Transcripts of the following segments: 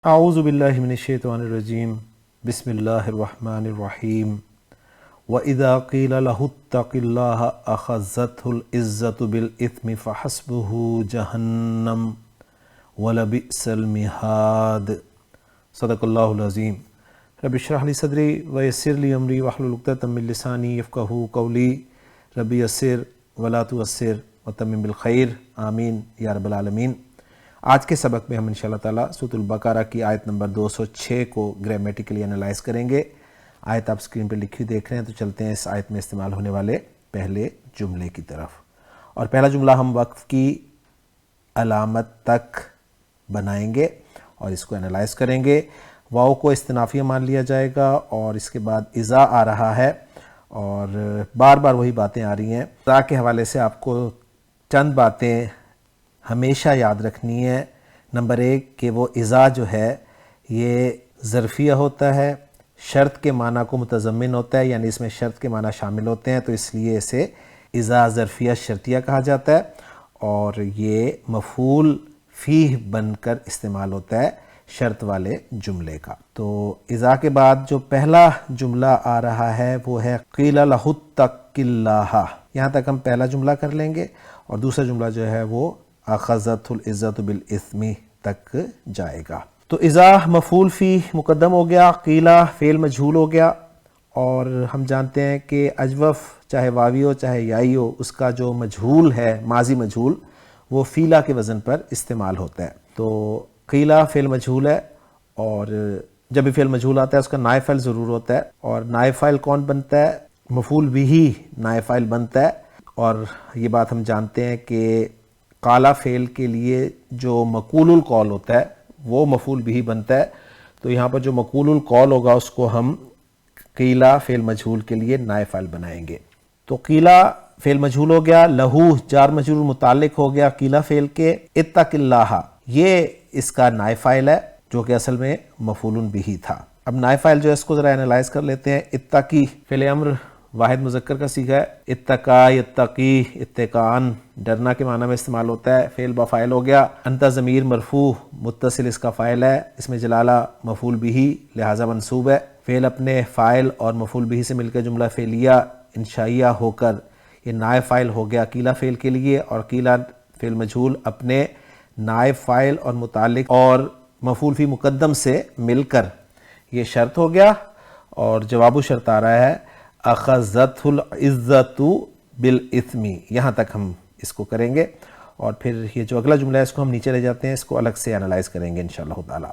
اعوذ باللہ من الشیطان الرجیم بسم اللہ الرحمن الرحیم وَإِذَا قِيلَ لَهُ اتَّقِ اللَّهَ أَخَذَّتْهُ الْعِزَّةُ بِالْإِثْمِ فَحَسْبُهُ جَهَنَّمُ وَلَبِئْسَ الْمِهَادُ صدق اللہ العظیم۔ رب اشرح لی صدری ویسر لی امری واحلل عقدۃ من لسانی یفقہوا قولی رب یسر ولا تعسر وتمم بالخیر آمین یا رب العالمین۔ آج کے سبق میں ہم انشاءاللہ تعالیٰ سورۃ البقرہ کی آیت نمبر 206 کو گرامیٹیکلی انالائز کریں گے۔ آیت آپ اسکرین پہ لکھی دیکھ رہے ہیں، تو چلتے ہیں اس آیت میں استعمال ہونے والے پہلے جملے کی طرف۔ اور پہلا جملہ ہم وقف کی علامت تک بنائیں گے اور اس کو انالائز کریں گے۔ واو کو استنافیہ مان لیا جائے گا اور اس کے بعد اذا آ رہا ہے اور بار بار وہی باتیں آ رہی ہیں۔ اذا کے حوالے سے آپ کو چند باتیں ہمیشہ یاد رکھنی ہے۔ نمبر 1 کہ وہ اذا جو ہے یہ ظرفیہ ہوتا ہے، شرط کے معنی کو متضمن ہوتا ہے، یعنی اس میں شرط کے معنی شامل ہوتے ہیں، تو اس لیے اسے اذا ظرفیہ شرطیہ کہا جاتا ہے، اور یہ مفعول فیہ بن کر استعمال ہوتا ہے شرط والے جملے کا۔ تو اذا کے بعد جو پہلا جملہ آ رہا ہے وہ ہے قیل لہ اتق اللہ۔ یہاں تک ہم پہلا جملہ کر لیں گے، اور دوسرا جملہ جو ہے وہ اخذت العزت بالاثم تک جائے گا۔ تو اذا مفعول فی مقدم ہو گیا، قیلہ فعل مجہول ہو گیا، اور ہم جانتے ہیں کہ اجوف چاہے واوی ہو چاہے یائی ہو، اس کا جو مجہول ہے ماضی مجہول وہ فیلہ کے وزن پر استعمال ہوتا ہے۔ تو قیلہ فعل مجہول ہے، اور جب بھی فعل مجہول آتا ہے اس کا نائب فاعل ضرور ہوتا ہے، اور نائب فاعل کون بنتا ہے؟ مفعول بہ نائب فاعل بنتا ہے۔ اور یہ بات ہم جانتے ہیں کہ قال فعل کے لیے جو مقول القول ہوتا ہے وہ مفعول بہ بنتا ہے، تو یہاں پر جو مقول القول ہوگا اس کو ہم قیلہ فعل مجہول کے لیے نائب فاعل بنائیں گے۔ تو قیلہ فعل مجہول ہو گیا، لہو جار مجرور متعلق ہو گیا قیلہ فعل کے، اتق اللہ یہ اس کا نائب فاعل ہے جو کہ اصل میں مفعول بہ تھا۔ اب نائب فاعل جو ہے اس کو ذرا انالائز کر لیتے ہیں۔ اتقی فعل امر واحد مذکر کا صیغہ ہے، اتقا یتقی اتقان ڈرنا کے معنی میں استعمال ہوتا ہے، فعل بفاعل ہو گیا۔ انت ضمیر مرفوع متصل اس کا فاعل ہے، اس میں جلالہ مفعول بہ لہذا منصوب ہے۔ فعل اپنے فاعل اور مفعول بہ سے مل کر جملہ فعلیہ انشائیہ ہو کر یہ نائب فاعل ہو گیا قیلہ فعل کے لیے، اور قیلہ فعل مجہول اپنے نائب فاعل اور متعلق اور مفعول فی مقدم سے مل کر یہ شرط ہو گیا، اور جواب شرط آ رہا ہے اخذت العزت بالاثم۔ یہاں تک ہم اس کو کریں گے، اور پھر یہ جو اگلا جملہ ہے اس کو ہم نیچے لے جاتے ہیں، اس کو الگ سے انالائز کریں گے انشاءاللہ تعالی۔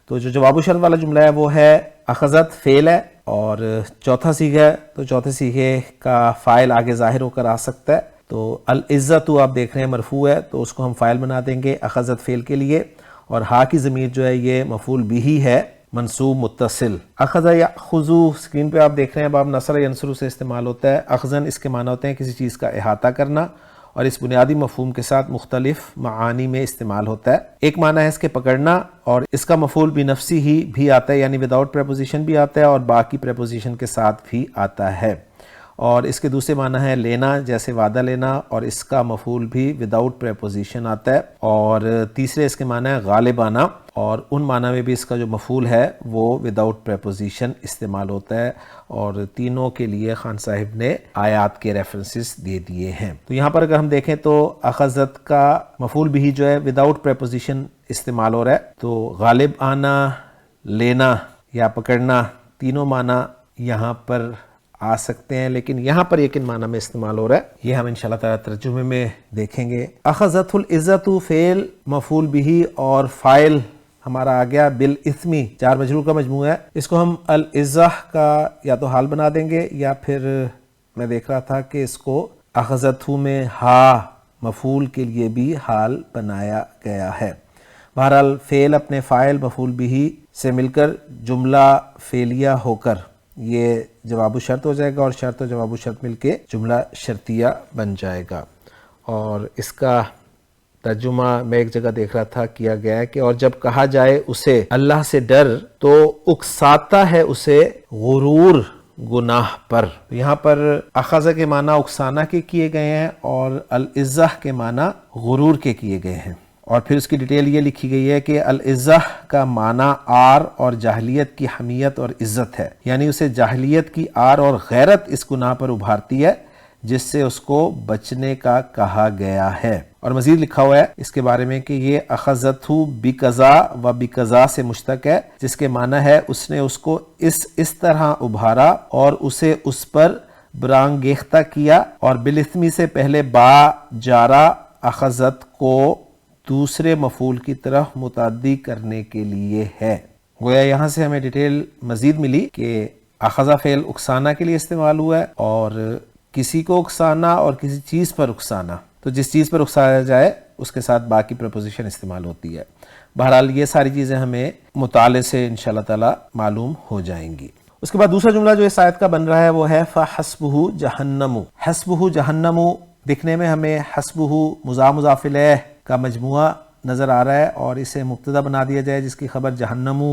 تو جو جواب شرط والا جملہ ہے وہ ہے اخذت فعل ہے، اور چوتھا صیغہ ہے، تو چوتھے صیغے کا فاعل آگے ظاہر ہو کر آ سکتا ہے۔ تو العزت آپ دیکھ رہے ہیں مرفوع ہے، تو اس کو ہم فاعل بنا دیں گے اخذت فعل کے لیے، اور ہا کی ضمیر جو ہے یہ مفعول بہ ہے منصوب متصل۔ اخذ یاخذ اسکرین پہ آپ دیکھ رہے ہیں باب نصر ینصر سے استعمال ہوتا ہے۔ اخذن اس کے معنی ہوتے ہیں کسی چیز کا احاطہ کرنا، اور اس بنیادی مفہوم کے ساتھ مختلف معانی میں استعمال ہوتا ہے۔ ایک معنی ہے اس کے پکڑنا، اور اس کا مفعول بنفسی ہی بھی آتا ہے، یعنی وداؤٹ پریپوزیشن بھی آتا ہے اور باقی پریپوزیشن کے ساتھ بھی آتا ہے۔ اور اس کے دوسرے معنی ہے لینا، جیسے وعدہ لینا، اور اس کا مفعول بھی وداؤٹ پریپوزیشن آتا ہے۔ اور تیسرے اس کے معنی ہے غالب آنا، اور ان معنی میں بھی اس کا جو مفعول ہے وہ وداؤٹ پریپوزیشن استعمال ہوتا ہے، اور تینوں کے لیے خان صاحب نے آیات کے ریفرنسز دے دیے ہیں۔ تو یہاں پر اگر ہم دیکھیں تو اخذت کا مفعول بھی جو ہے وداؤٹ پریپوزیشن استعمال ہو رہا ہے، تو غالب آنا، لینا یا پکڑنا تینوں معنی یہاں پر آ سکتے ہیں، لیکن یہاں پر یہ کن معنی میں استعمال ہو رہا ہے یہ ہم انشاءاللہ تعالیٰ ترجمے میں دیکھیں گے۔ اخذت العزت فعل مفعول بہ اور فاعل ہمارا آ گیا بالاثم، جار مجرور کا مجموعہ ہے، اس کو ہم العزہ کا یا تو حال بنا دیں گے، یا پھر میں دیکھ رہا تھا کہ اس کو اخذت میں ہا مفعول کے لیے بھی حال بنایا گیا ہے۔ بہرحال فعل اپنے فاعل مفعول بہ سے مل کر جملہ فعلیہ ہو کر یہ جواب شرط ہو جائے گا، اور شرط و جواب شرط مل کے جملہ شرطیہ بن جائے گا۔ اور اس کا ترجمہ میں ایک جگہ دیکھ رہا تھا کیا گیا ہے کہ اور جب کہا جائے اسے اللہ سے ڈر تو اکساتا ہے اسے غرور گناہ پر۔ یہاں پر اخذ کے معنی اکسانا کے کیے گئے ہیں، اور العزہ کے معنی غرور کے کیے گئے ہیں۔ اور پھر اس کی ڈیٹیل یہ لکھی گئی ہے کہ العزہ کا معنی آر اور جاہلیت کی حمیت اور عزت ہے، یعنی اسے جاہلیت کی آر اور غیرت اس گناہ پر ابھارتی ہے جس سے اس کو بچنے کا کہا گیا ہے۔ اور مزید لکھا ہوا ہے اس کے بارے میں کہ یہ اخذتہ بقضا و بقضا سے مشتق ہے، جس کے معنی ہے اس نے اس کو اس طرح ابھارا اور اسے اس پر برانگیختہ کیا، اور بالاثمی سے پہلے با جارہ اخذت کو دوسرے مفعول کی طرف متعدی کرنے کے لیے ہے۔ گویا یہاں سے ہمیں ڈیٹیل مزید ملی کہ اخذہ فعل اکسانا کے لیے استعمال ہوا ہے، اور کسی کو اکسانا اور کسی چیز پر اکسانا، تو جس چیز پر اکسایا جائے اس کے ساتھ باقی پریپوزیشن استعمال ہوتی ہے۔ بہرحال یہ ساری چیزیں ہمیں مطالعے سے انشاءاللہ تعالی معلوم ہو جائیں گی۔ اس کے بعد دوسرا جملہ جو اس آیت کا بن رہا ہے وہ ہے فَحَسْبُهُ جَهَنَّمُ۔ حسبہ جہنم دکھنے میں ہمیں حسبہ مضاف الیہ کا مجموعہ نظر آ رہا ہے، اور اسے مبتدا بنا دیا جائے جس کی خبر جہنم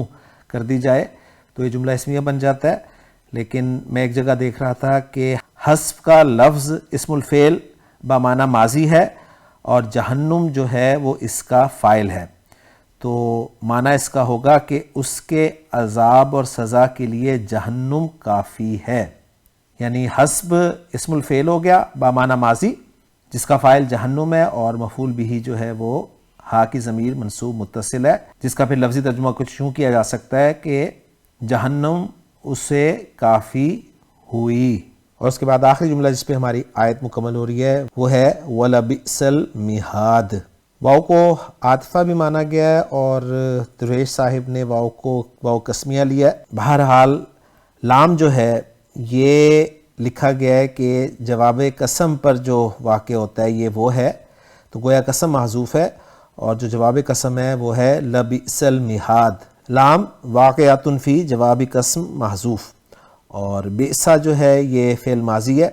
کر دی جائے تو یہ جملہ اسمیہ بن جاتا ہے۔ لیکن میں ایک جگہ دیکھ رہا تھا کہ حسب کا لفظ اسم الفعل بمعنی ماضی ہے، اور جہنم جو ہے وہ اس کا فاعل ہے، تو معنی اس کا ہوگا کہ اس کے عذاب اور سزا کے لیے جہنم کافی ہے، یعنی حسب اسم الفعل ہو گیا بمعنی ماضی جس کا فاعل جہنم ہے، اور مفعول بھی جو ہے وہ ہا کی ضمیر منصوب متصل ہے، جس کا پھر لفظی ترجمہ کچھ یوں کیا جا سکتا ہے کہ جہنم اسے کافی ہوئی۔ اور اس کے بعد آخری جملہ جس پہ ہماری آیت مکمل ہو رہی ہے وہ ہے وَلَبِئْسَ الْمِہَادُ۔ واؤ کو عاطفہ بھی مانا گیا ہے، اور درویش صاحب نے واؤ کو واؤ قسمیہ لیا ہے۔ بہرحال لام جو ہے یہ لکھا گیا ہے کہ جواب قسم پر جو واقع ہوتا ہے یہ وہ ہے، تو گویا قسم محذوف ہے، اور جو جواب قسم ہے وہ ہے لَبِئْسَ الْمِہَادُ۔ لام واقعات فی جواب قسم محذوف، اور بئسا جو ہے یہ فعل ماضی ہے،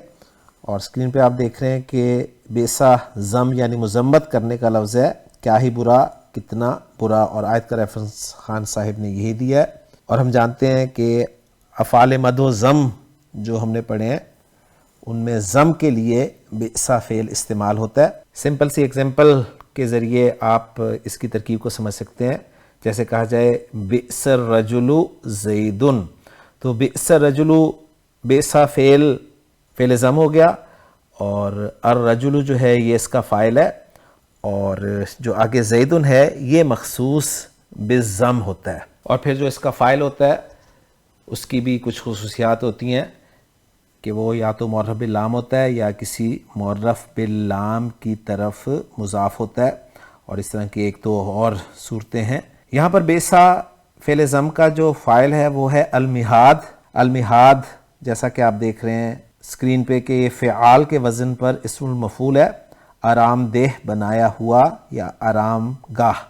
اور اسکرین پہ آپ دیکھ رہے ہیں کہ بئسا ضم یعنی مذمت کرنے کا لفظ ہے، کیا ہی برا، کتنا برا، اور آیت کا ریفرنس خان صاحب نے یہی دیا ہے۔ اور ہم جانتے ہیں کہ افعال مد و ضم جو ہم نے پڑھے ہیں ان میں ضم کے لیے بئسا فعل استعمال ہوتا ہے۔ سمپل سی ایگزامپل کے ذریعے آپ اس کی ترکیب کو سمجھ سکتے ہیں، جیسے کہا جائے بئس الرجل زید، تو بئس الرجل بئسا فعل ضم ہو گیا، اور الرجل جو ہے یہ اس کا فاعل ہے، اور جو آگے زید ہے یہ مخصوص بالضم ہوتا ہے، اور پھر جو اس کا فاعل ہوتا ہے اس کی بھی کچھ خصوصیات ہوتی ہیں کہ وہ یا تو معرف باللام ہوتا ہے یا کسی معرف باللام کی طرف مضاف ہوتا ہے، اور اس طرح کی ایک دو اور صورتیں ہیں۔ یہاں پر بئسا فعل ضم کا جو فاعل ہے وہ ہے المہاد۔ المہاد جیسا کہ آپ دیکھ رہے ہیں اسکرین پہ کہ یہ فعال کے وزن پر اسم المفعول ہے، آرام دہ، بنایا ہوا یا آرام گاہ،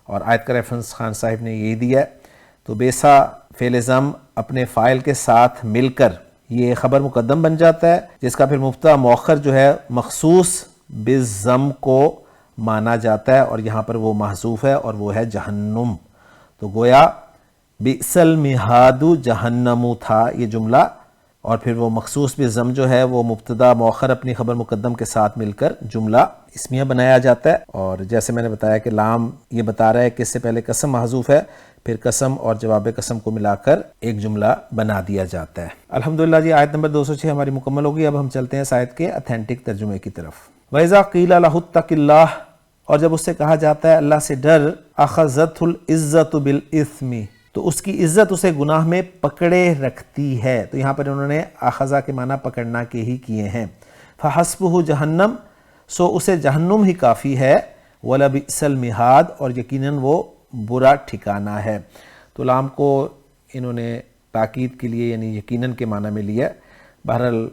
اور آیت کا ریفرنس خان صاحب نے یہی دیا ہے۔ تو بئسا فعل ضم اپنے فاعل کے ساتھ مل کر یہ خبر مقدم بن جاتا ہے، جس کا پھر مبتدا مؤخر جو ہے مخصوص بالضم کو مانا جاتا ہے، اور یہاں پر وہ محذوف ہے اور وہ ہے جہنم۔ تو گویا بئس المہاد جہنم تھا یہ جملہ، اور پھر وہ مخصوص بالضم جو ہے وہ مبتدا مؤخر اپنی خبر مقدم کے ساتھ مل کر جملہ اسمیہ بنایا جاتا ہے، اور جیسے میں نے بتایا کہ لام یہ بتا رہا ہے کہ اس سے پہلے قسم محذوف ہے، پھر قسم اور جواب قسم کو ملا کر ایک جملہ بنا دیا جاتا ہے۔ الحمدللہ جی آیت نمبر 206 ہماری مکمل ہوگی۔ اب ہم چلتے ہیں اس آیت کے اتھینٹک ترجمے کی طرف۔ وَإِذَا قِيلَ لَهُ اتَّقِ اللَّهَ، اور جب اس سے کہا جاتا ہے اللہ سے ڈر، أَخَذَتْهُ الْعِزَّةُ بِالْإِثْمِ، تو اس کی عزت اسے گناہ میں پکڑے رکھتی ہے۔ تو یہاں پر انہوں نے اخذہ کے معنی پکڑنا کے ہی کیے ہیں۔ فَحَسْبُهُ جہنم، سو اسے جہنم ہی کافی ہے، وَلَبِئْسَ الْمِہَادُ، اور یقیناً وہ برا ٹھکانہ ہے۔ تو لام کو انہوں نے تاکید کے لیے یعنی یقیناً کے معنی میں لیا۔ بہرحال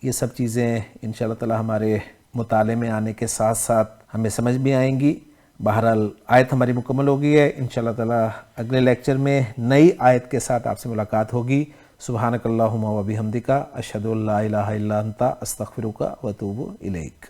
یہ سب چیزیں انشاءاللہ تعالی ہمارے مطالعے میں آنے کے ساتھ ساتھ ہمیں سمجھ بھی آئیں گی۔ بہرحال آیت ہماری مکمل ہو گئی ہے، انشاءاللہ تعالی اگلے لیکچر میں نئی آیت کے ساتھ آپ سے ملاقات ہوگی۔ سبحانک اللہم و بحمدک، اشہد ان لا الہ الا انت، استغفرک و اتوب الیک۔